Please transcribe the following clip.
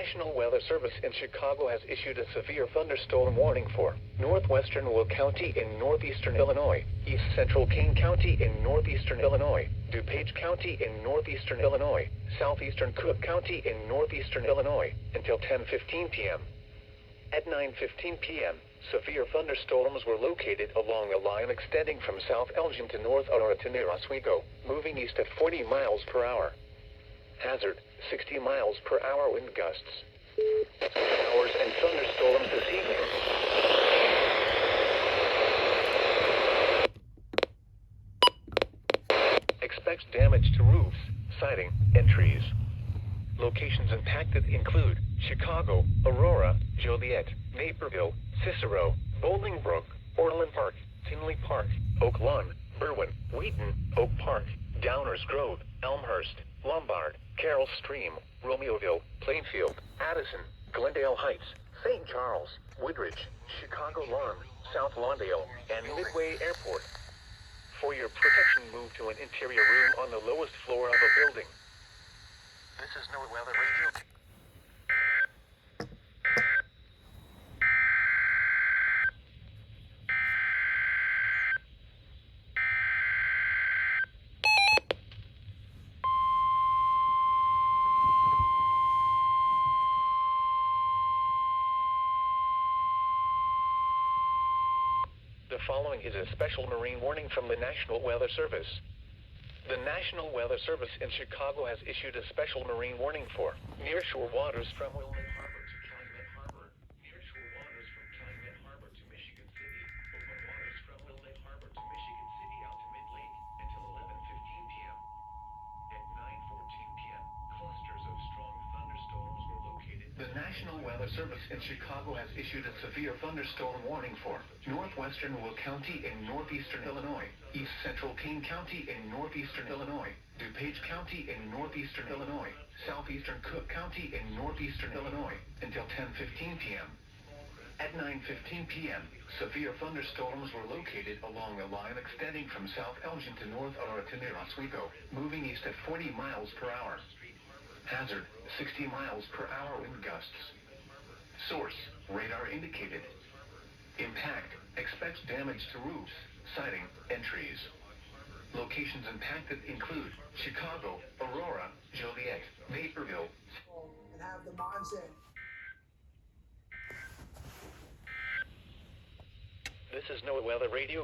National Weather Service in Chicago has issued a severe thunderstorm warning for northwestern Will County in northeastern Illinois, east central Kane County in northeastern Illinois, DuPage County in northeastern Illinois, southeastern Cook County in northeastern Illinois, until 10:15 p.m. At 9:15 p.m., severe thunderstorms were located along a line extending from South Elgin to North Aurora to near Oswego, moving east at 40 miles per hour. Hazard, 60 miles per hour wind gusts. Showers and thunderstorms this evening. Expect damage to roofs, siding, and trees. Locations impacted include Chicago, Aurora, Joliet, Naperville, Cicero, Bolingbrook, Orland Park, Tinley Park, Oak Lawn, Berwyn, Wheaton, Oak Park, Downers Grove, Elmhurst, Lombard, Carroll Stream, Romeoville, Plainfield, Addison, Glendale Heights, St. Charles, Woodridge, Chicago Lawn, South Lawndale, and Midway Airport. For your protection, move to an interior room on the lowest floor of a building. This is No Weather Radio. The following is a special marine warning from the National Weather Service. The National Weather Service in Chicago has issued a special marine warning for nearshore waters from Wilmette Harbor to Calumet Harbor, nearshore waters from Calumet Harbor to Michigan City, open waters from Wilmette Harbor to Michigan City out to mid-lake until 11:15 p.m. At 9:14 p.m., clusters of strong thunderstorms were located. The National Weather Service in Chicago has issued a severe thunderstorm warning for northwestern Will County in northeastern Illinois, east central Kane County in northeastern Illinois, DuPage County in northeastern Illinois, southeastern Cook County in northeastern Illinois, until 10:15 p.m. At 9:15 p.m., severe thunderstorms were located along a line extending from South Elgin to North Aurora to near Oswego, moving east at 40 miles per hour. Hazard, 60 miles per hour wind gusts. Source, radar indicated. Impact, expect damage to roofs, siding, and trees. Locations impacted include Chicago, Aurora, Joliet, Naperville. And have the mindset. This is No Weather Radio.